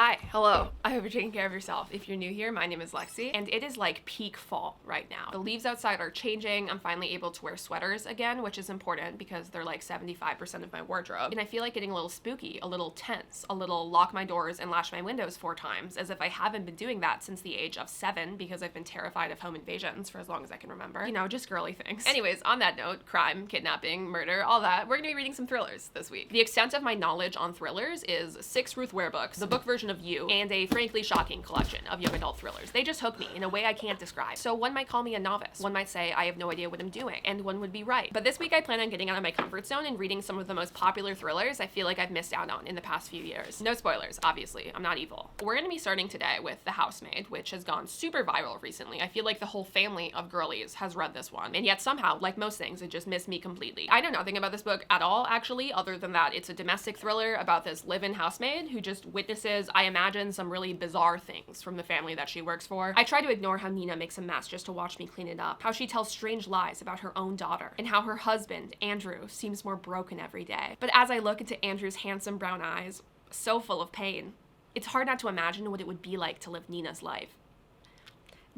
Hi, hello. I hope you're taking care of yourself. If you're new here, my name is Lexi, and it is like peak fall right now. The leaves outside are changing. I'm finally able to wear sweaters again, which is important because they're like 75% of my wardrobe. And I feel like getting a little spooky, a little tense, a little lock my doors and lash my windows 4 times, as if I haven't been doing that since the age of 7 because I've been terrified of home invasions for as long as I can remember. You know, just girly things. Anyways, on that note, crime, kidnapping, murder, all that, we're gonna be reading some thrillers this week. The extent of my knowledge on thrillers is 6 Ruth Ware books, the book version of You, and a frankly shocking collection of young adult thrillers. They just hook me in a way I can't describe. So one might call me a novice. One might say I have no idea what I'm doing, and one would be right. But this week I plan on getting out of my comfort zone and reading some of the most popular thrillers I feel like I've missed out on in the past few years. No spoilers, obviously. I'm not evil. We're gonna be starting today with The Housemaid, which has gone super viral recently. I feel like the whole family of girlies has read this one, and yet somehow, like most things, it just missed me completely. I know nothing about this book at all, actually, other than that it's a domestic thriller about this live-in housemaid who just witnesses, I imagine, some really bizarre things from the family that she works for. I try to ignore how Nina makes a mess just to watch me clean it up, how she tells strange lies about her own daughter, and how her husband, Andrew, seems more broken every day. But as I look into Andrew's handsome brown eyes, so full of pain, it's hard not to imagine what it would be like to live Nina's life.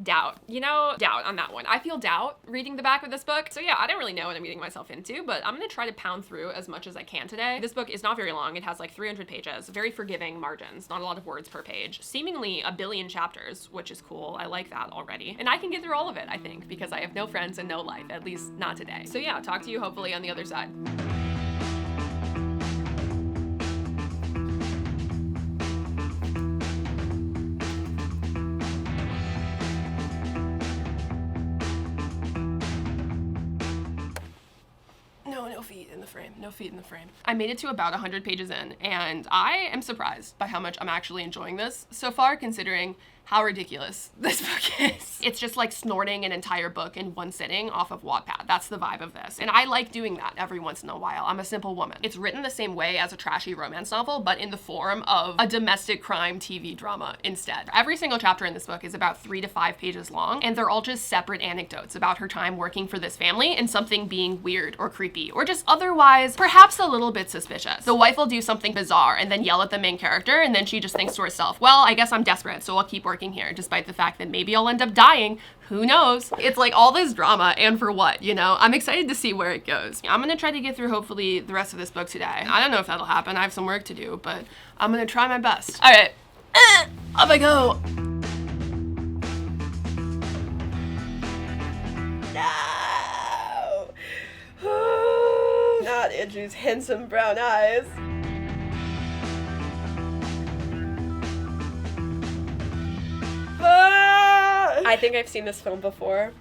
Doubt. You know, doubt on that one. I feel doubt reading the back of this book. So yeah, I don't really know what I'm getting myself into, but I'm gonna try to pound through as much as I can today. This book is not very long. It has like 300 pages, very forgiving margins, not a lot of words per page, seemingly a billion chapters, which is cool. I like that already. And I can get through all of it, I think, because I have no friends and no life, at least not today. So yeah, talk to you hopefully on the other side. No feet in the frame. No feet in the frame. I made it to about 100 pages in, and I am surprised by how much I'm actually enjoying this so far, considering how ridiculous this book is. It's just like snorting an entire book in one sitting off of Wattpad. That's the vibe of this. And I like doing that every once in a while. I'm a simple woman. It's written the same way as a trashy romance novel, but in the form of a domestic crime TV drama instead. Every single chapter in this book is about 3 to 5 pages long, and they're all just separate anecdotes about her time working for this family and something being weird or creepy, or just otherwise perhaps a little bit suspicious. The wife will do something bizarre and then yell at the main character, and then she just thinks to herself, well, I guess I'm desperate, so I'll keep working here, despite the fact that maybe I'll end up dying. Who knows? It's like all this drama, and for what, you know? I'm excited to see where it goes. I'm gonna try to get through hopefully the rest of this book today. I don't know if that'll happen. I have some work to do, but I'm gonna try my best. All right, off I go. No! Not Andrew's handsome brown eyes. I think I've seen this film before.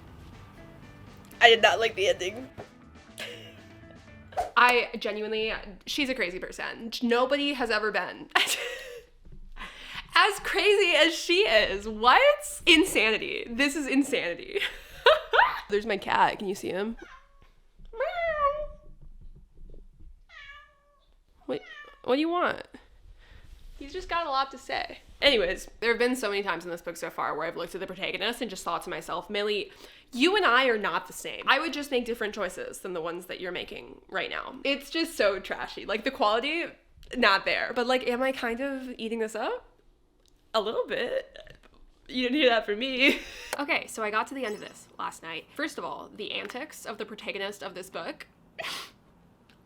I did not like the ending. I genuinely, she's a crazy person. Nobody has ever been as crazy as she is. What? Insanity. This is insanity. There's my cat. Can you see him? Wait, what do you want? He's just got a lot to say. Anyways, there have been so many times in this book so far where I've looked at the protagonist and just thought to myself, Millie, you and I are not the same. I would just make different choices than the ones that you're making right now. It's just so trashy. Like, the quality, not there. But like, am I kind of eating this up? A little bit. You didn't hear that from me. Okay, so I got to the end of this last night. First of all, the antics of the protagonist of this book,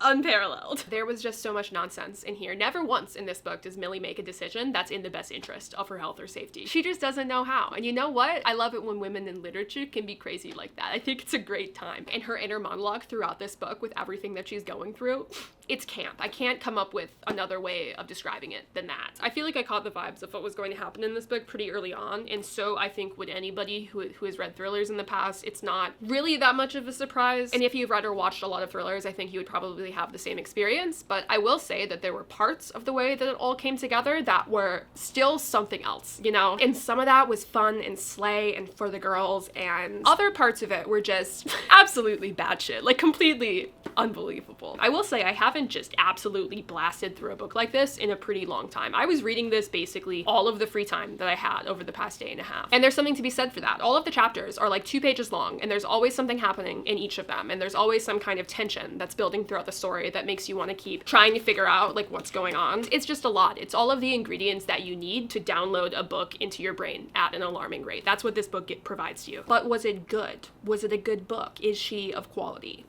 unparalleled. There was just so much nonsense in here. Never once in this book does Millie make a decision that's in the best interest of her health or safety. She just doesn't know how. And you know what? I love it when women in literature can be crazy like that. I think it's a great time. And her inner monologue throughout this book with everything that she's going through, it's camp. I can't come up with another way of describing it than that. I feel like I caught the vibes of what was going to happen in this book pretty early on, and so I think would anybody who has read thrillers in the past. It's not really that much of a surprise. And if you've read or watched a lot of thrillers, I think you would probably have the same experience. But I will say that there were parts of the way that it all came together that were still something else, you know? And some of that was fun and slay and for the girls, and other parts of it were just absolutely batshit, like completely unbelievable. I will say I haven't just absolutely blasted through a book like this in a pretty long time. I was reading this basically all of the free time that I had over the past day and a half. And there's something to be said for that. All of the chapters are like 2 pages long, and there's always something happening in each of them, and there's always some kind of tension that's building throughout the story that makes you want to keep trying to figure out like what's going on. It's just a lot. It's all of the ingredients that you need to download a book into your brain at an alarming rate. That's what this book provides to you. But was it good? Was it a good book? Is she of quality?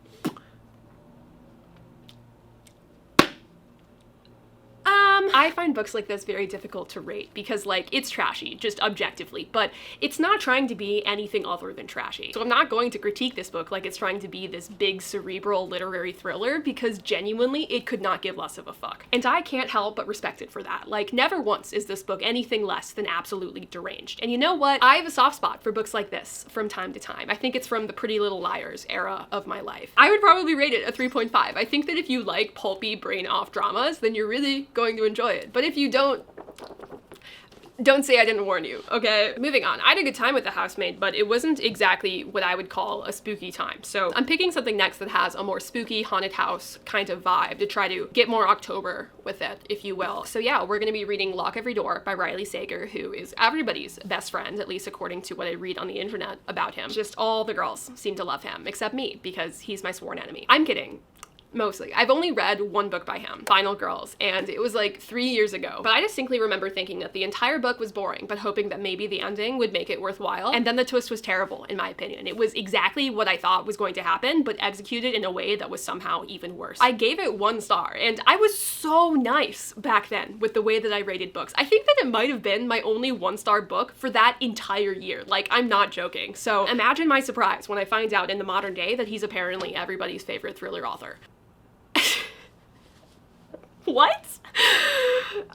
I find books like this very difficult to rate because, like, it's trashy, just objectively, but it's not trying to be anything other than trashy. So I'm not going to critique this book like it's trying to be this big cerebral literary thriller because genuinely it could not give less of a fuck. And I can't help but respect it for that. Like, never once is this book anything less than absolutely deranged. And you know what? I have a soft spot for books like this from time to time. I think it's from the Pretty Little Liars era of my life. I would probably rate it a 3.5. I think that if you like pulpy brain-off dramas, then you're really going to enjoy it. But if you don't say I didn't warn you, okay? Moving on. I had a good time with The Housemaid, but it wasn't exactly what I would call a spooky time. So I'm picking something next that has a more spooky haunted house kind of vibe to try to get more October with it, if you will. So yeah, we're gonna be reading Lock Every Door by Riley Sager, who is everybody's best friend, at least according to what I read on the internet about him. Just all the girls seem to love him, except me, because he's my sworn enemy. I'm kidding. Mostly. I've only read one book by him, Final Girls, and it was like 3 years ago. But I distinctly remember thinking that the entire book was boring, but hoping that maybe the ending would make it worthwhile. And then the twist was terrible, in my opinion. It was exactly what I thought was going to happen, but executed in a way that was somehow even worse. I gave it 1 star, and I was so nice back then with the way that I rated books. I think that it might have been my only 1-star book for that entire year. Like, I'm not joking. So imagine my surprise when I find out in the modern day that he's apparently everybody's favorite thriller author. What?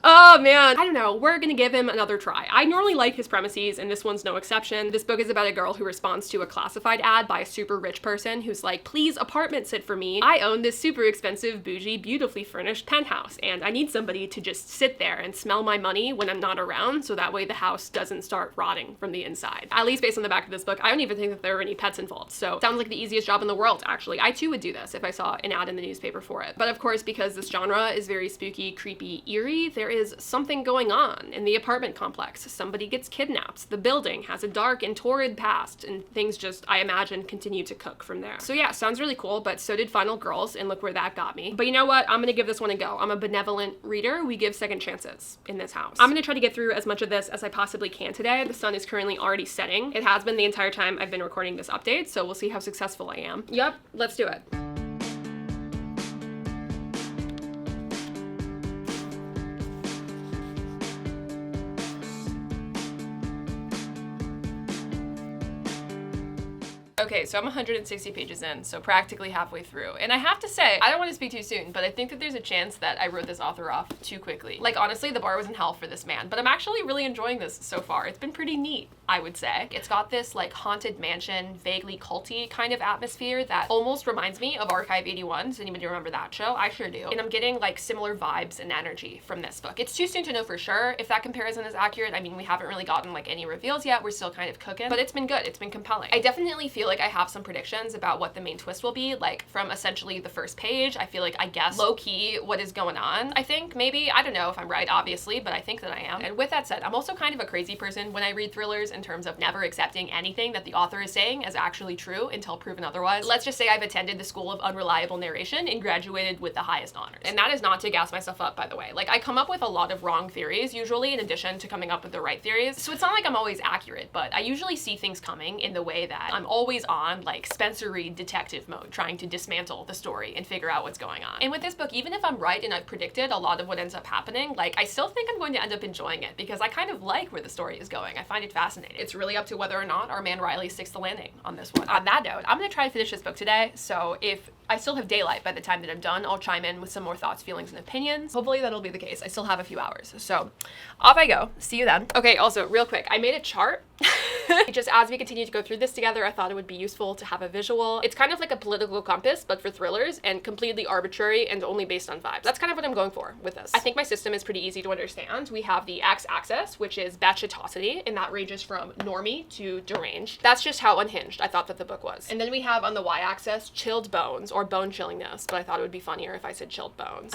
Oh man, I don't know, we're gonna give him another try. I normally like his premises and this one's no exception. This book is about a girl who responds to a classified ad by a super rich person who's like, please apartment sit for me. I own this super expensive, bougie, beautifully furnished penthouse and I need somebody to just sit there and smell my money when I'm not around so that way the house doesn't start rotting from the inside. At least based on the back of this book, I don't even think that there are any pets involved. So sounds like the easiest job in the world, actually. I too would do this if I saw an ad in the newspaper for it. But of course, because this genre is very spooky, creepy, eerie, there is something going on in the apartment complex. Somebody gets kidnapped. The building has a dark and torrid past, and things just, I imagine, continue to cook from there. So yeah, sounds really cool, but so did Final Girls, and look where that got me. But you know what? I'm gonna give this one a go. I'm a benevolent reader. We give second chances in this house. I'm gonna try to get through as much of this as I possibly can today. The sun is currently already setting. It has been the entire time I've been recording this update, so we'll see how successful I am. Yep, let's do it. Okay, so I'm 160 pages in, so practically halfway through. And I have to say, I don't want to speak too soon, but I think that there's a chance that I wrote this author off too quickly. Like, honestly, the bar was in hell for this man, but I'm actually really enjoying this so far. It's been pretty neat, I would say. It's got this, like, haunted mansion, vaguely culty kind of atmosphere that almost reminds me of Archive 81. Does anybody remember that show? I sure do. And I'm getting, like, similar vibes and energy from this book. It's too soon to know for sure if that comparison is accurate. I mean, we haven't really gotten, like, any reveals yet. We're still kind of cooking, but it's been good. It's been compelling. I definitely feel like I have some predictions about what the main twist will be, like from essentially the first page. I feel like I guess low-key what is going on. I think maybe, I don't know if I'm right, obviously, but I think that I am. And with that said, I'm also kind of a crazy person when I read thrillers in terms of never accepting anything that the author is saying as actually true until proven otherwise. Let's just say I've attended the school of unreliable narration and graduated with the highest honors. And that is not to gas myself up, by the way. Like, I come up with a lot of wrong theories, usually, in addition to coming up with the right theories. So it's not like I'm always accurate, but I usually see things coming in the way that I'm always on, like, Spencer Reid detective mode, trying to dismantle the story and figure out what's going on. And with this book, even if I'm right and I've predicted a lot of what ends up happening, like, I still think I'm going to end up enjoying it because I kind of like where the story is going. I find it fascinating. It's really up to whether or not our man Riley sticks the landing on this one. On that note, I'm gonna try to finish this book today, so if I still have daylight by the time that I'm done, I'll chime in with some more thoughts, feelings, and opinions. Hopefully that'll be the case. I still have a few hours, so off I go. See you then. Okay, also, real quick, I made a chart. Just as we continue to go through this together, I thought it would be useful to have a visual. It's kind of like a political compass, but for thrillers, and completely arbitrary and only based on vibes. That's kind of what I'm going for with this. I think my system is pretty easy to understand. We have the x-axis, which is batshitosity, and that ranges from normie to deranged. That's just how unhinged I thought that the book was. And then we have on the y-axis, chilled bones, or bone chillingness, but I thought it would be funnier if I said chilled bones.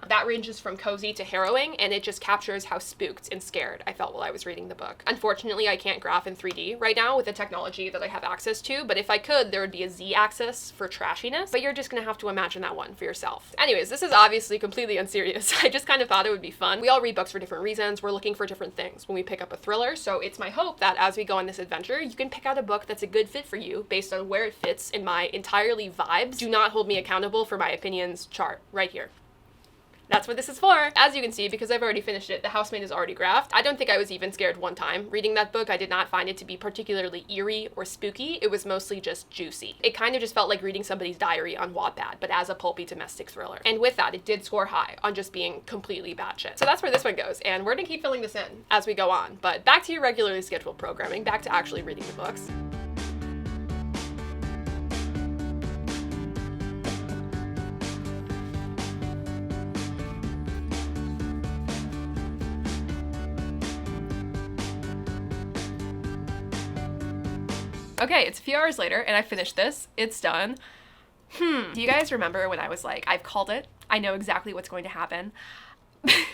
That ranges from cozy to harrowing, and it just captures how spooked and scared I felt while I was reading the book. Unfortunately, I can't graph in 3D right now with the technology that I have access to, but if I could, there would be a Z-axis for trashiness, but you're just gonna have to imagine that one for yourself. Anyways, this is obviously completely unserious. I just kind of thought it would be fun. We all read books for different reasons. We're looking for different things when we pick up a thriller, so it's my hope that as we go on this adventure, you can pick out a book that's a good fit for you based on where it fits in my entirely vibes. Do not hold me accountable for my opinions chart right here. That's what this is for. As you can see, because I've already finished it, The Housemaid is already graphed. I don't think I was even scared one time reading that book. I did not find it to be particularly eerie or spooky. It was mostly just juicy. It kind of just felt like reading somebody's diary on Wattpad, but as a pulpy domestic thriller. And with that, it did score high on just being completely batshit. So that's where this one goes, and we're gonna keep filling this in as we go on. But back to your regularly scheduled programming, back to actually reading the books. Okay, it's a few hours later and I finished this. It's done. Do you guys remember when I was like, I've called it, I know exactly what's going to happen?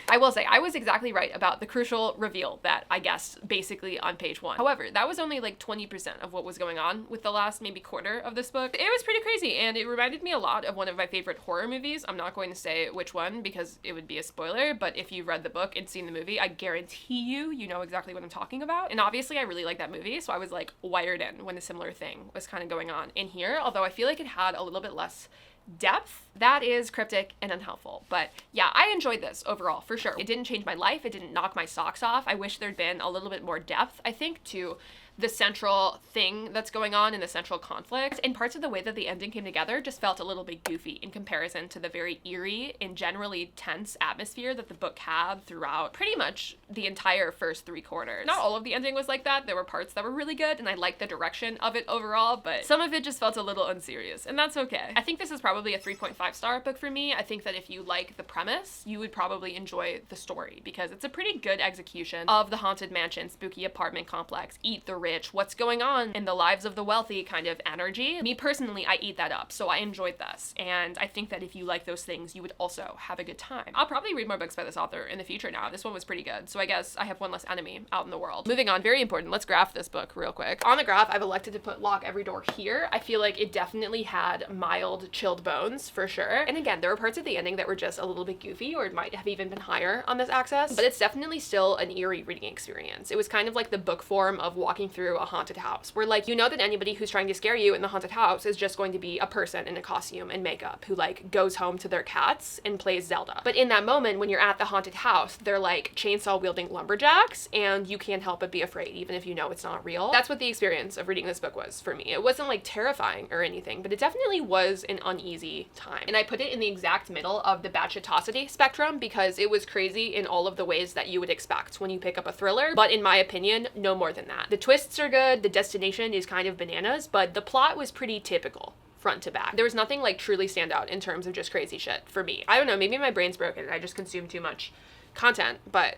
I will say, I was exactly right about the crucial reveal that I guessed basically on page 1. However, that was only like 20% of what was going on with the last maybe quarter of this book. It was pretty crazy, and it reminded me a lot of one of my favorite horror movies. I'm not going to say which one because it would be a spoiler, but if you've read the book and seen the movie, I guarantee you know exactly what I'm talking about. And obviously I really like that movie, so I was like wired in when a similar thing was kind of going on in here, although I feel like it had a little bit less depth. That is cryptic and unhelpful. But yeah, I enjoyed this overall for sure. It didn't change my life. It didn't knock my socks off. I wish there'd been a little bit more depth, I think, to the central thing that's going on in the central conflict. And parts of the way that the ending came together just felt a little bit goofy in comparison to the very eerie and generally tense atmosphere that the book had throughout pretty much the entire first 3 quarters. Not all of the ending was like that. There were parts that were really good and I liked the direction of it overall, but some of it just felt a little unserious, and that's okay. I think this is probably a 3.5 star book for me. I think that if you like the premise, you would probably enjoy the story because it's a pretty good execution of the haunted mansion, spooky apartment complex, eat the rich, what's going on in the lives of the wealthy kind of energy. Me personally, I eat that up, so I enjoyed this, and I think that if you like those things, you would also have a good time. I'll probably read more books by this author in the future now. This one was pretty good, so I guess I have one less enemy out in the world. Moving on, very important, let's graph this book real quick. On the graph, I've elected to put lock every door here. I feel like it definitely had mild chilled bones for sure. And again, there were parts of the ending that were just a little bit goofy, or it might have even been higher on this axis, but it's definitely still an eerie reading experience. It was kind of like the book form of walking through a haunted house, where like, you know that anybody who's trying to scare you in the haunted house is just going to be a person in a costume and makeup who like goes home to their cats and plays Zelda. But in that moment, when you're at the haunted house, they're like chainsaw wielding lumberjacks, and you can't help but be afraid, even if you know it's not real. That's what the experience of reading this book was for me. It wasn't like terrifying or anything, but it definitely was an uneasy time. And I put it in the exact middle of the batshitosity spectrum because it was crazy in all of the ways that you would expect when you pick up a thriller, but in my opinion, no more than that. The twists are good, the destination is kind of bananas, but the plot was pretty typical front to back. There was nothing like truly stand out in terms of just crazy shit for me. I don't know, maybe my brain's broken and I just consume too much content, but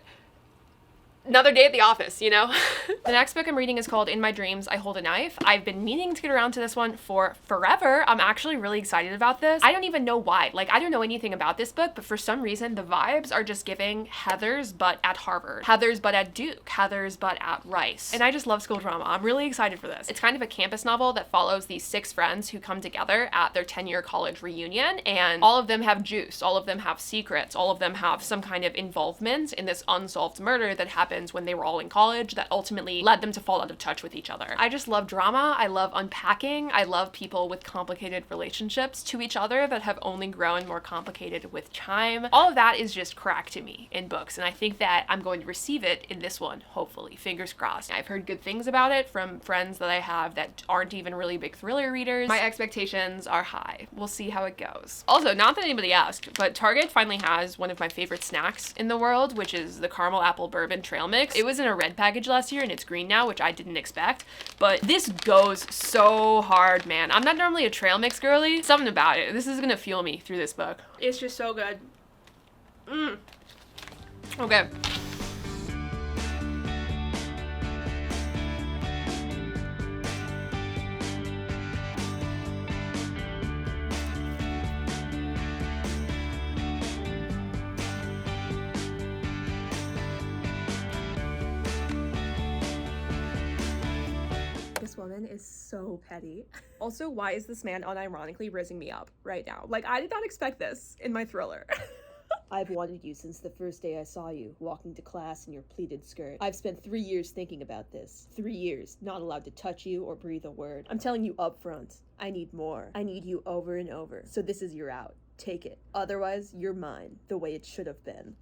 another day at the office, you know? The next book I'm reading is called In My Dreams, I Hold a Knife. I've been meaning to get around to this one for forever. I'm actually really excited about this. I don't even know why. Like, I don't know anything about this book, but for some reason, the vibes are just giving Heather's but at Harvard, Heather's but at Duke, Heather's but at Rice. And I just love school drama. I'm really excited for this. It's kind of a campus novel that follows these 6 friends who come together at their 10-year college reunion, and all of them have juice, all of them have secrets, all of them have some kind of involvement in this unsolved murder that happened when they were all in college that ultimately led them to fall out of touch with each other. I just love drama. I love unpacking. I love people with complicated relationships to each other that have only grown more complicated with time. All of that is just crack to me in books, and I think that I'm going to receive it in this one, hopefully. Fingers crossed. I've heard good things about it from friends that I have that aren't even really big thriller readers. My expectations are high. We'll see how it goes. Also, not that anybody asked, but Target finally has one of my favorite snacks in the world, which is the caramel apple bourbon trail mix. It was in a red package last year and it's green now, which I didn't expect, but this goes so hard, man. I'm not normally a trail mix girly. Something about it. This is gonna fuel me through this book. It's just so good. Okay. woman is so petty. Also, why is this man unironically raising me up right now? Like, I did not expect this in my thriller. I've wanted you since the first day I saw you, walking to class in your pleated skirt. I've spent 3 years thinking about this. 3 years, not allowed to touch you or breathe a word. I'm telling you up front, I need more. I need you over and over. So this is your out. Take it. Otherwise, you're mine, the way it should have been.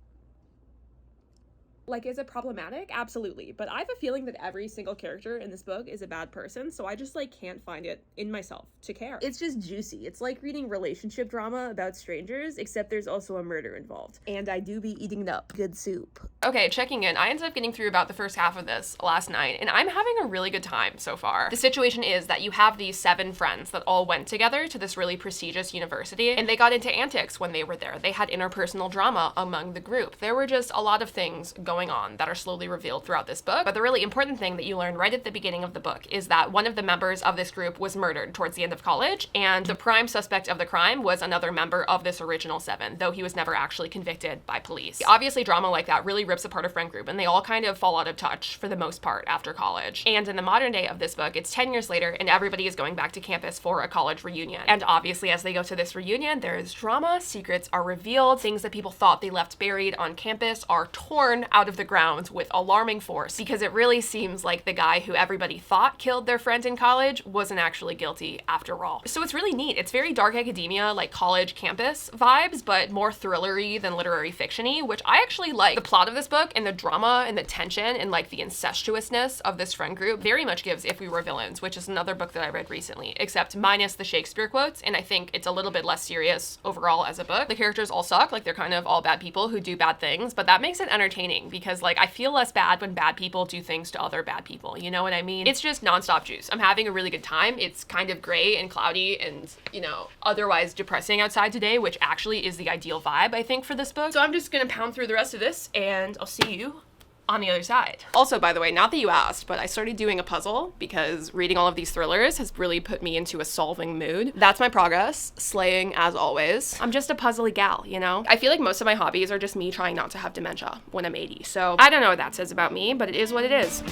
Like, is it problematic? Absolutely. But I have a feeling that every single character in this book is a bad person, so I just, like, can't find it in myself to care. It's just juicy. It's like reading relationship drama about strangers, except there's also a murder involved. And I do be eating it up. Good soup. Okay, checking in. I ended up getting through about the first half of this last night, and I'm having a really good time so far. The situation is that you have these 7 friends that all went together to this really prestigious university, and they got into antics when they were there. They had interpersonal drama among the group. There were just a lot of things going on that are slowly revealed throughout this book. But the really important thing that you learn right at the beginning of the book is that one of the members of this group was murdered towards the end of college, and the prime suspect of the crime was another member of this original 7, though he was never actually convicted by police. Obviously, drama like that really rips apart a friend group, and they all kind of fall out of touch for the most part after college. And in the modern day of this book, it's 10 years later, and everybody is going back to campus for a college reunion. And obviously, as they go to this reunion, there is drama, secrets are revealed, things that people thought they left buried on campus are torn out of the ground with alarming force, because it really seems like the guy who everybody thought killed their friend in college wasn't actually guilty after all. So it's really neat. It's very dark academia, like college campus vibes, but more thrillery than literary fiction-y, which I actually like. The plot of this book and the drama and the tension and like the incestuousness of this friend group very much gives If We Were Villains, which is another book that I read recently, except minus the Shakespeare quotes, and I think it's a little bit less serious overall as a book. The characters all suck, like they're kind of all bad people who do bad things, but that makes it entertaining because like I feel less bad when bad people do things to other bad people, you know what I mean? It's just nonstop juice. I'm having a really good time. It's kind of gray and cloudy and, you know, otherwise depressing outside today, which actually is the ideal vibe, I think, for this book. So I'm just gonna pound through the rest of this and I'll see you on the other side. Also, by the way, not that you asked, but I started doing a puzzle because reading all of these thrillers has really put me into a solving mood. That's my progress, slaying as always. I'm just a puzzly gal, you know? I feel like most of my hobbies are just me trying not to have dementia when I'm 80. So I don't know what that says about me, but it is what it is.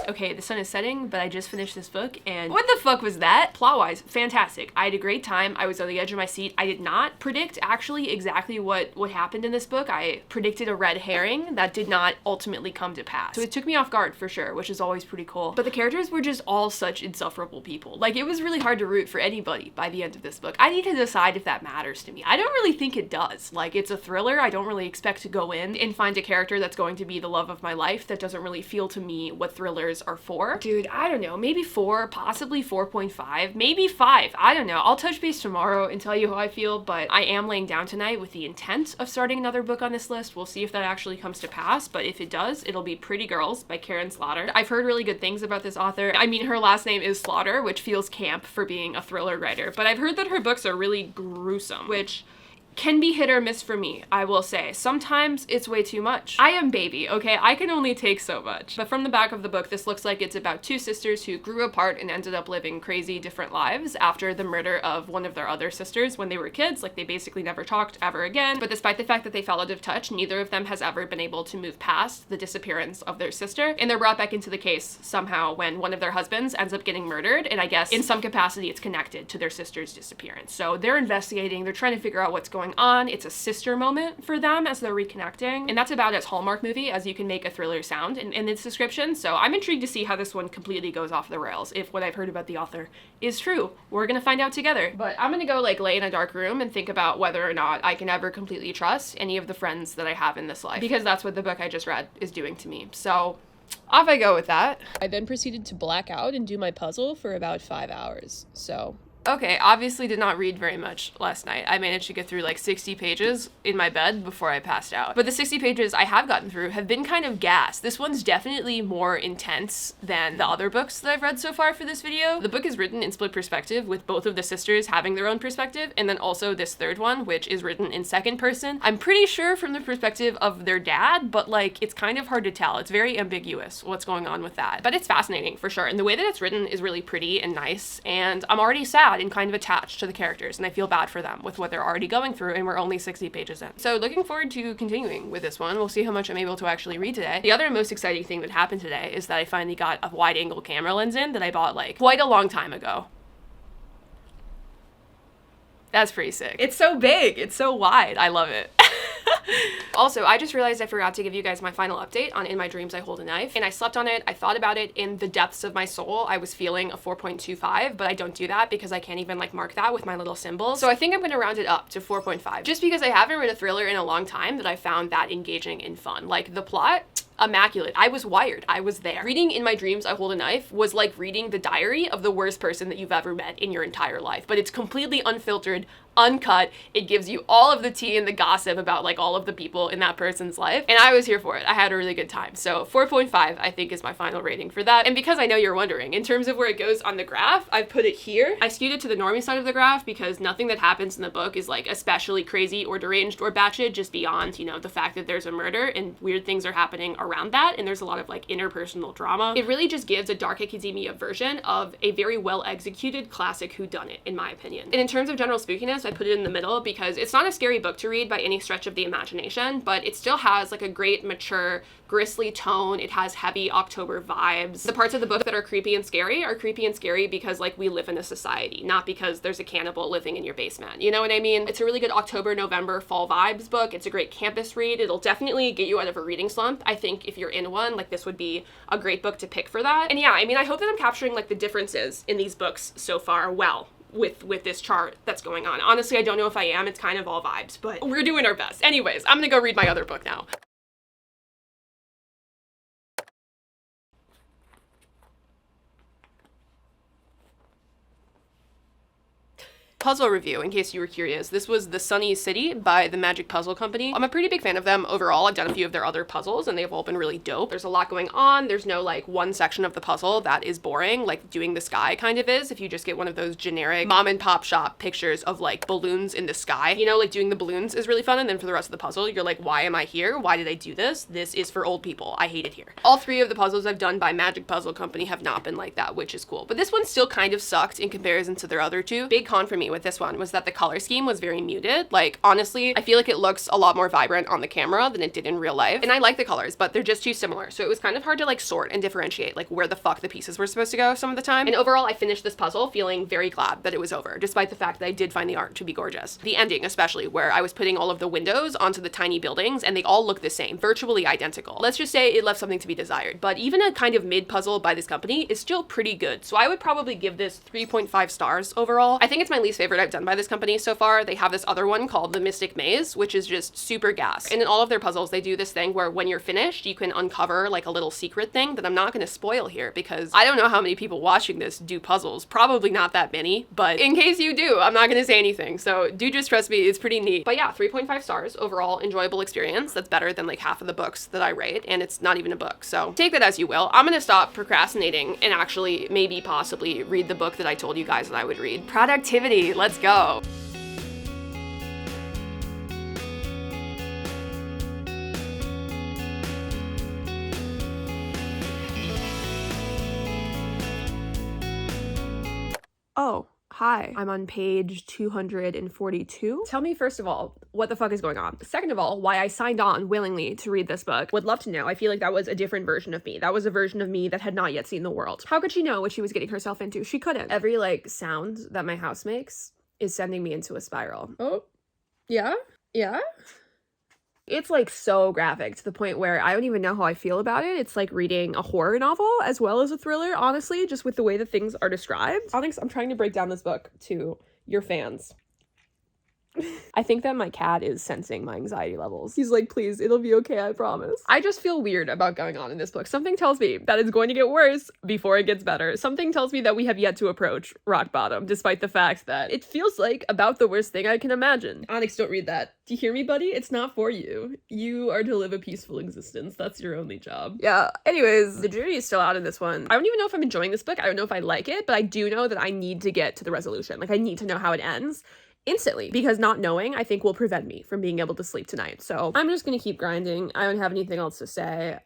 Okay, the sun is setting, but I just finished this book, and what the fuck was that? Plot-wise, fantastic. I had a great time. I was on the edge of my seat. I did not predict actually exactly what happened in this book. I predicted a red herring that did not ultimately come to pass. So it took me off guard for sure, which is always pretty cool. But the characters were just all such insufferable people. Like, it was really hard to root for anybody by the end of this book. I need to decide if that matters to me. I don't really think it does. Like, it's a thriller. I don't really expect to go in and find a character that's going to be the love of my life. That doesn't really feel to me what thrillers are for. Dude, I don't know, maybe 4, possibly 4.5, maybe 5, I don't know. I'll touch base tomorrow and tell you how I feel, but I am laying down tonight with the intent of starting another book on this list. We'll see if that actually comes to pass, but if it does, it'll be Pretty Girls by Karen Slaughter. I've heard really good things about this author. I mean, her last name is Slaughter, which feels camp for being a thriller writer, but I've heard that her books are really gruesome, which can be hit or miss for me, I will say. Sometimes it's way too much. I am baby, okay? I can only take so much. But from the back of the book, this looks like it's about 2 sisters who grew apart and ended up living crazy different lives after the murder of one of their other sisters when they were kids. Like, they basically never talked ever again. But despite the fact that they fell out of touch, neither of them has ever been able to move past the disappearance of their sister. And they're brought back into the case somehow when one of their husbands ends up getting murdered. And I guess in some capacity, it's connected to their sister's disappearance. So they're investigating, they're trying to figure out what's going on. It's a sister moment for them as they're reconnecting. And that's about as Hallmark movie as you can make a thriller sound in its description. So I'm intrigued to see how this one completely goes off the rails. If what I've heard about the author is true, we're gonna find out together. But I'm gonna go like lay in a dark room and think about whether or not I can ever completely trust any of the friends that I have in this life, because that's what the book I just read is doing to me. So off I go with that. I then proceeded to black out and do my puzzle for about 5 hours. So Okay, obviously did not read very much last night. I managed to get through like 60 pages in my bed before I passed out. But the 60 pages I have gotten through have been kind of gas. This one's definitely more intense than the other books that I've read so far for this video. The book is written in split perspective, with both of the sisters having their own perspective, and then also this third one, which is written in second person. I'm pretty sure from the perspective of their dad, but like it's kind of hard to tell. It's very ambiguous what's going on with that. But it's fascinating for sure. And the way that it's written is really pretty and nice, and I'm already sad and kind of attached to the characters, and I feel bad for them with what they're already going through, and we're only 60 pages in. So looking forward to continuing with this one. We'll see how much I'm able to actually read today. The other most exciting thing that happened today is that I finally got a wide angle camera lens in that I bought like quite a long time ago. That's pretty sick. It's so big, it's so wide, I love it. Also, I just realized I forgot to give you guys my final update on In My Dreams I Hold a Knife, and I slept on it. I thought about it in the depths of my soul. I was feeling a 4.25, but I don't do that because I can't even like mark that with my little symbols. So I think I'm gonna round it up to 4.5, just because I haven't read a thriller in a long time that I found that engaging and fun. Like the plot, immaculate. I was wired. I was there. Reading In My Dreams I Hold a Knife was like reading the diary of the worst person that you've ever met in your entire life, but it's completely unfiltered, uncut. It gives you all of the tea and the gossip about like all of the people in that person's life, and I was here for it. I had a really good time. So 4.5 I think is my final rating for that. And because I know you're wondering, in terms of where it goes on the graph, I put it here. I skewed it to the normie side of the graph because nothing that happens in the book is like especially crazy or deranged or batshit, just beyond, you know, the fact that there's a murder and weird things are happening around that, and there's a lot of like interpersonal drama. It really just gives a dark academia version of a very well executed classic whodunit, in my opinion. And in terms of general spookiness, I put it in the middle because it's not a scary book to read by any stretch of the imagination, but it still has like a great mature grisly tone. It has heavy October vibes. The parts of the book that are creepy and scary because like we live in a society, not because there's a cannibal living in your basement. You know what I mean? It's a really good October, November, fall vibes book. It's a great campus read. It'll definitely get you out of a reading slump. I think if you're in one, like this would be a great book to pick for that. And yeah, I mean, I hope that I'm capturing like the differences in these books so far well with this chart that's going on. Honestly, I don't know if I am. It's kind of all vibes, but we're doing our best. Anyways, I'm gonna go read my other book now. Puzzle review, in case you were curious. This was The Sunny City by the Magic Puzzle Company. I'm a pretty big fan of them overall. I've done a few of their other puzzles and they've all been really dope. There's a lot going on. There's no like one section of the puzzle that is boring, like Doing the Sky kind of is. If you just get one of those generic mom and pop shop pictures of like balloons in the sky, you know, like doing the balloons is really fun. And then for the rest of the puzzle, you're like, why am I here? Why did I do this? This is for old people. I hate it here. All three of the puzzles I've done by Magic Puzzle Company have not been like that, which is cool. But this one still kind of sucked in comparison to their other two. Big con for me with this one was that the color scheme was very muted. Like, honestly, I feel like it looks a lot more vibrant on the camera than it did in real life. And I like the colors, but they're just too similar. So it was kind of hard to like sort and differentiate like where the fuck the pieces were supposed to go some of the time. And overall, I finished this puzzle feeling very glad that it was over, despite the fact that I did find the art to be gorgeous. The ending, especially, where I was putting all of the windows onto the tiny buildings and they all look the same, virtually identical. Let's just say it left something to be desired, but even a kind of mid puzzle by this company is still pretty good. So I would probably give this 3.5 stars overall. I think it's my least favorite I've done by this company so far. They have this other one called The Mystic Maze, which is just super gas. And in all of their puzzles, they do this thing where when you're finished, you can uncover like a little secret thing that I'm not going to spoil here because I don't know how many people watching this do puzzles. Probably not that many, but in case you do, I'm not going to say anything. So do just trust me, it's pretty neat. But yeah, 3.5 stars overall, enjoyable experience. That's better than like half of the books that I rate, and it's not even a book. So take that as you will. I'm going to stop procrastinating and actually maybe possibly read the book that I told you guys that I would read. Productivity, let's go. Oh, hi. I'm on page 242. Tell me, first of all, what the fuck is going on? Second of all, why I signed on willingly to read this book. Would love to know. I feel like that was a different version of me. That was a version of me that had not yet seen the world. How could she know what she was getting herself into? She couldn't. Every, like, sound that my house makes is sending me into a spiral. Oh, yeah? Yeah? It's like so graphic to the point where I don't even know how I feel about it. It's like reading a horror novel as well as a thriller, honestly, just with the way that things are described. Onyx, I'm trying to break down this book to your fans. I think that my cat is sensing my anxiety levels. He's like, please, it'll be okay, I promise. I just feel weird about going on in this book. Something tells me that it's going to get worse before it gets better. Something tells me that we have yet to approach rock bottom, despite the fact that it feels like about the worst thing I can imagine. Onyx, don't read that. Do you hear me, buddy? It's not for you. You are to live a peaceful existence. That's your only job. Yeah, anyways, the jury is still out in this one. I don't even know if I'm enjoying this book. I don't know if I like it, but I do know that I need to get to the resolution. Like, I need to know how it ends instantly, because not knowing, I think, will prevent me from being able to sleep tonight. So I'm just gonna keep grinding. I don't have anything else to say.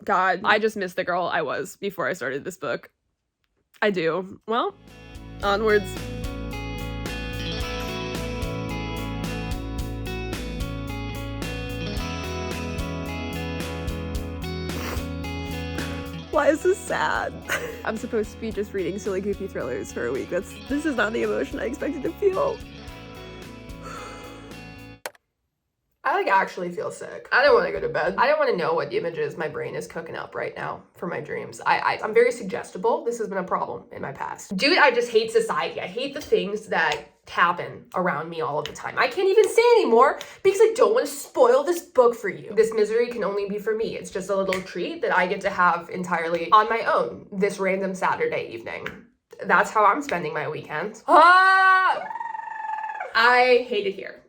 God, I just miss the girl I was before I started this book. I do. Well, onwards. Why is this sad? I'm supposed to be just reading silly, goofy thrillers for a week. This is not the emotion I expected to feel. I actually feel sick. I don't want to go to bed. I don't want to know what images my brain is cooking up right now for my dreams. I'm very suggestible. This has been a problem in my past. Dude, I just hate society. I hate the things that happen around me all of the time. I can't even say anymore because I don't want to spoil this book for you. This misery can only be for me. It's just a little treat that I get to have entirely on my own this random Saturday evening. That's how I'm spending my weekend. I hate it here.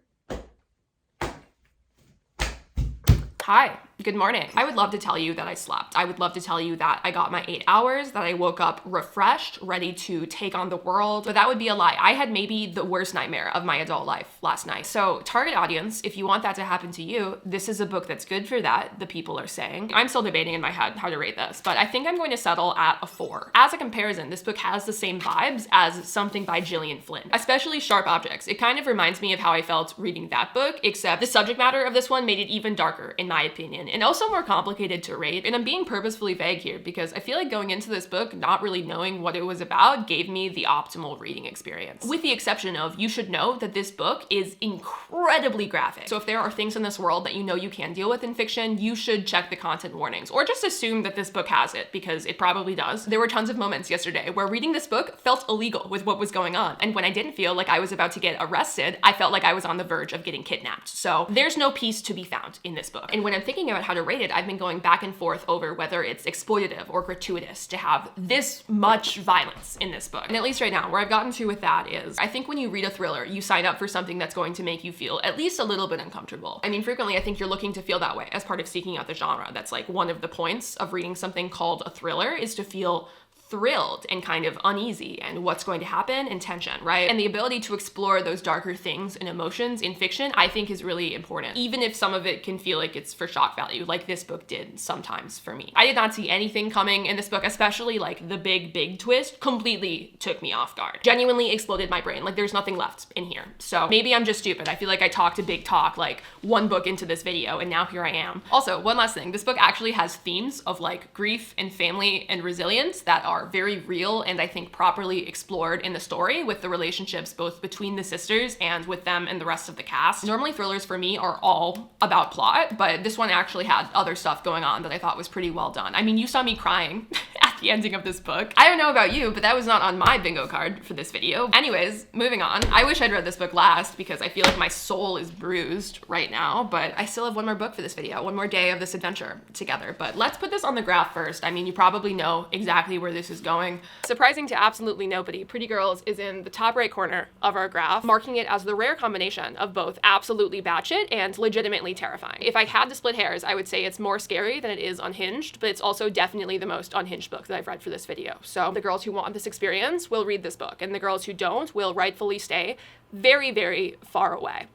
Hi, good morning. I would love to tell you that I slept. I would love to tell you that I got my 8 hours, that I woke up refreshed, ready to take on the world, but that would be a lie. I had maybe the worst nightmare of my adult life last night. So target audience, if you want that to happen to you, this is a book that's good for that, the people are saying. I'm still debating in my head how to rate this, but I think I'm going to settle at a 4. As a comparison, this book has the same vibes as something by Gillian Flynn, especially Sharp Objects. It kind of reminds me of how I felt reading that book, except the subject matter of this one made it even darker, in my opinion, and also more complicated to rate. And I'm being purposefully vague here because I feel like going into this book not really knowing what it was about gave me the optimal reading experience. With the exception of, you should know that this book is incredibly graphic. So if there are things in this world that you know you can deal with in fiction, you should check the content warnings, or just assume that this book has it, because it probably does. There were tons of moments yesterday where reading this book felt illegal with what was going on, and when I didn't feel like I was about to get arrested, I felt like I was on the verge of getting kidnapped. So there's no peace to be found in this book. And when I'm thinking about how to rate it, I've been going back and forth over whether it's exploitative or gratuitous to have this much violence in this book. And at least right now, where I've gotten to with that is, I think when you read a thriller, you sign up for something that's going to make you feel at least a little bit uncomfortable. I mean, frequently I think you're looking to feel that way as part of seeking out the genre. That's like one of the points of reading something called a thriller, is to feel thrilled and kind of uneasy and what's going to happen and tension, right? And the ability to explore those darker things and emotions in fiction, I think, is really important, even if some of it can feel like it's for shock value, like this book did sometimes for me. I did not see anything coming in this book, especially like the big twist completely took me off guard. Genuinely exploded my brain. Like, there's nothing left in here. So maybe I'm just stupid. I feel like I talked a big talk like one book into this video, and now here I am. Also, one last thing, this book actually has themes of like grief and family and resilience that are very real and I think properly explored in the story, with the relationships both between the sisters and with them and the rest of the cast. Normally thrillers for me are all about plot, but this one actually had other stuff going on that I thought was pretty well done. I mean, you saw me crying at the ending of this book. I don't know about you, but that was not on my bingo card for this video. Anyways, moving on. I wish I'd read this book last because I feel like my soul is bruised right now, but I still have one more book for this video, one more day of this adventure together. But let's put this on the graph first. I mean, you probably know exactly where this is going. Surprising to absolutely nobody, Pretty Girls is in the top right corner of our graph, marking it as the rare combination of both absolutely batshit and legitimately terrifying. If I had to split hairs, I would say it's more scary than it is unhinged, but it's also definitely the most unhinged book that I've read for this video. So the girls who want this experience will read this book, and the girls who don't will rightfully stay very, very far away.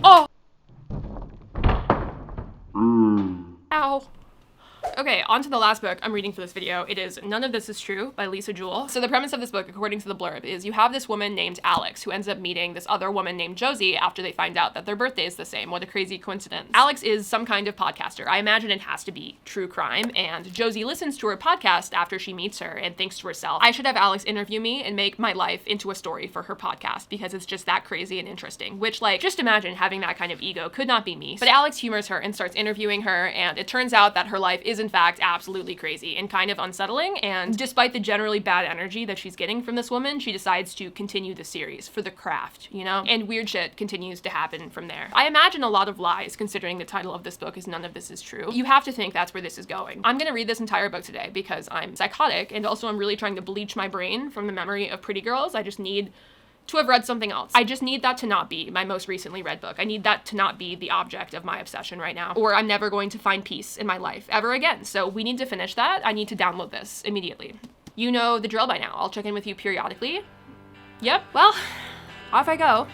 Oh! Ow. Okay, on to the last book I'm reading for this video. It is None of This Is True by Lisa Jewell. So the premise of this book, according to the blurb, is you have this woman named Alex who ends up meeting this other woman named Josie after they find out that their birthday is the same. What a crazy coincidence. Alex is some kind of podcaster. I imagine it has to be true crime, and Josie listens to her podcast after she meets her and thinks to herself, I should have Alex interview me and make my life into a story for her podcast because it's just that crazy and interesting. Which, like, just imagine having that kind of ego. Could not be me. But Alex humors her and starts interviewing her, and it turns out that her life is in fact absolutely crazy and kind of unsettling, and despite the generally bad energy that she's getting from this woman, she decides to continue the series for the craft, you know? And weird shit continues to happen from there. I imagine a lot of lies, considering the title of this book is None of This Is True. You have to think that's where this is going. I'm gonna read this entire book today because I'm psychotic, and also I'm really trying to bleach my brain from the memory of Pretty Girls. I just need to have read something else. I just need that to not be my most recently read book. I need that to not be the object of my obsession right now, or I'm never going to find peace in my life ever again. So we need to finish that. I need to download this immediately. You know the drill by now. I'll check in with you periodically. Yep, well, off I go.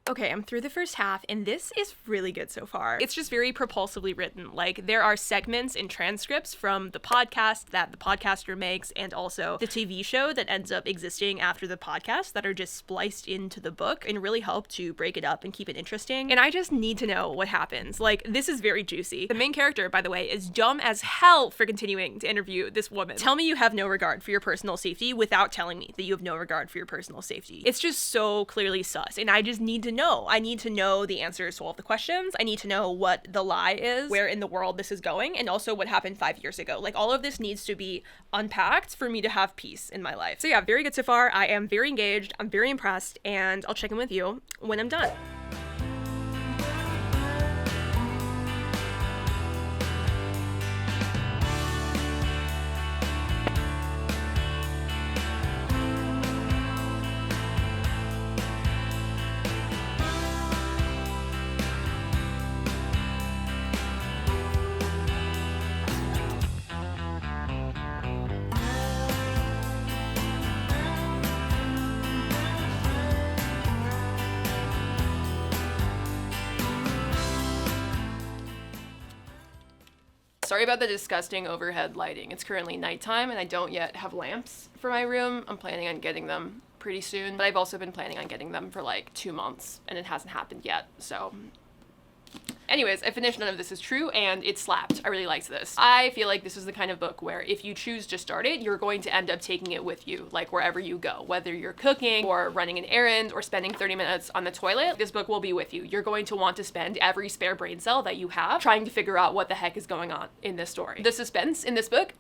Okay, I'm through the first half, and this is really good so far. It's just very propulsively written. Like, there are segments and transcripts from the podcast that the podcaster makes, and also the TV show that ends up existing after the podcast that are just spliced into the book and really help to break it up and keep it interesting. And I just need to know what happens. Like, this is very juicy. The main character, by the way, is dumb as hell for continuing to interview this woman. Tell me you have no regard for your personal safety without telling me that you have no regard for your personal safety. It's just so clearly sus, and I just need to know. I need to know the answers to all of the questions. I need to know what the lie is, where in the world this is going, and also what happened 5 years ago. Like, all of this needs to be unpacked for me to have peace in my life. So yeah, very good so far. I am very engaged. I'm very impressed, and I'll check in with you when I'm done. Sorry about the disgusting overhead lighting. It's currently nighttime and I don't yet have lamps for my room. I'm planning on getting them pretty soon, but I've also been planning on getting them for like 2 months and it hasn't happened yet, so. Anyways, I finished None of This Is True, and it slapped. I really liked this. I feel like this is the kind of book where if you choose to start it, you're going to end up taking it with you, like wherever you go. Whether you're cooking, or running an errand, or spending 30 minutes on the toilet, this book will be with you. You're going to want to spend every spare brain cell that you have trying to figure out what the heck is going on in this story. The suspense in this book,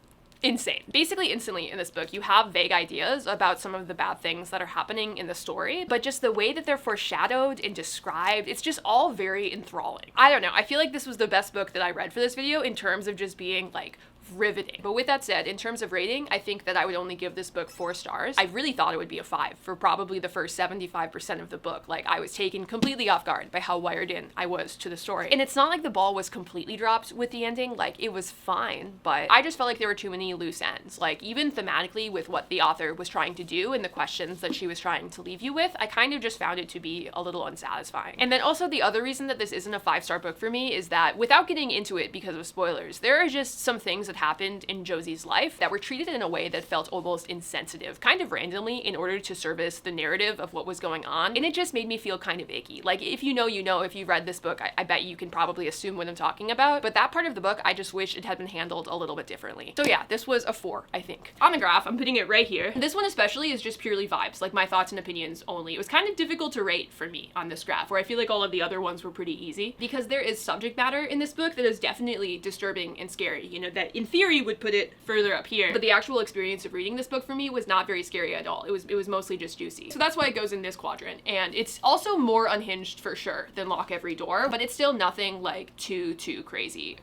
insane. Basically instantly in this book, you have vague ideas about some of the bad things that are happening in the story, but just the way that they're foreshadowed and described, it's just all very enthralling. I don't know, I feel like this was the best book that I read for this video in terms of just being like riveting. But with that said, in terms of rating, I think that I would only give this book 4 stars. I really thought it would be a 5 for probably the first 75% of the book. Like, I was taken completely off guard by how wired in I was to the story. And it's not like the ball was completely dropped with the ending. Like, it was fine, but I just felt like there were too many loose ends. Like, even thematically with what the author was trying to do and the questions that she was trying to leave you with, I kind of just found it to be a little unsatisfying. And then also the other reason that this isn't a 5-star book for me is that, without getting into it because of spoilers, there are just some things that happened in Josie's life that were treated in a way that felt almost insensitive, kind of randomly, in order to service the narrative of what was going on. And it just made me feel kind of icky. Like, if you know, you know. If you've read this book, I bet you can probably assume what I'm talking about. But that part of the book, I just wish it had been handled a little bit differently. So yeah, this was a 4, I think. On the graph, I'm putting it right here. This one especially is just purely vibes, like my thoughts and opinions only. It was kind of difficult to rate for me on this graph, where I feel like all of the other ones were pretty easy, because there is subject matter in this book that is definitely disturbing and scary, you know, that in theory would put it further up here. But the actual experience of reading this book for me was not very scary at all. It was mostly just juicy. So that's why it goes in this quadrant. And it's also more unhinged for sure than Lock Every Door, but it's still nothing like too crazy,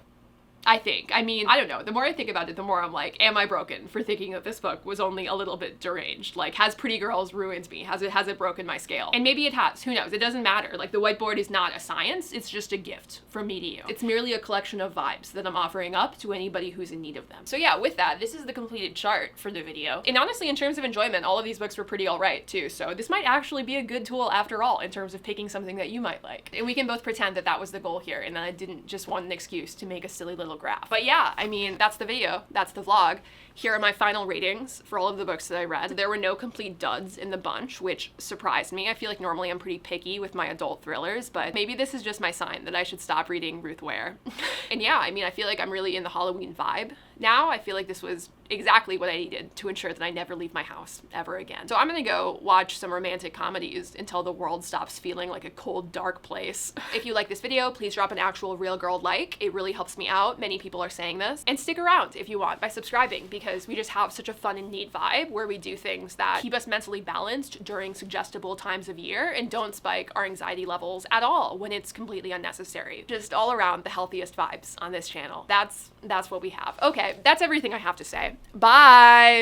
I think. I mean, I don't know. The more I think about it, the more I'm like, am I broken for thinking that this book was only a little bit deranged? Like, has Pretty Girls ruined me? Has it broken my scale? And maybe it has. Who knows? It doesn't matter. Like, the whiteboard is not a science. It's just a gift from me to you. It's merely a collection of vibes that I'm offering up to anybody who's in need of them. So yeah, with that, this is the completed chart for the video. And honestly, in terms of enjoyment, all of these books were pretty alright too. So this might actually be a good tool after all in terms of picking something that you might like. And we can both pretend that that was the goal here and that I didn't just want an excuse to make a silly little little graph. But yeah, I mean, that's the video. That's the vlog. Here are my final ratings for all of the books that I read. There were no complete duds in the bunch, which surprised me. I feel like normally I'm pretty picky with my adult thrillers, but maybe this is just my sign that I should stop reading Ruth Ware. And yeah, I mean, I feel like I'm really in the Halloween vibe now. I feel like this was exactly what I needed to ensure that I never leave my house ever again. So I'm gonna go watch some romantic comedies until the world stops feeling like a cold, dark place. If you like this video, please drop an actual real girl like. It really helps me out. Many people are saying this. And stick around if you want by subscribing, because we just have such a fun and neat vibe where we do things that keep us mentally balanced during suggestible times of year and don't spike our anxiety levels at all when it's completely unnecessary. Just all around the healthiest vibes on this channel. That's what we have. Okay, that's everything I have to say. Bye!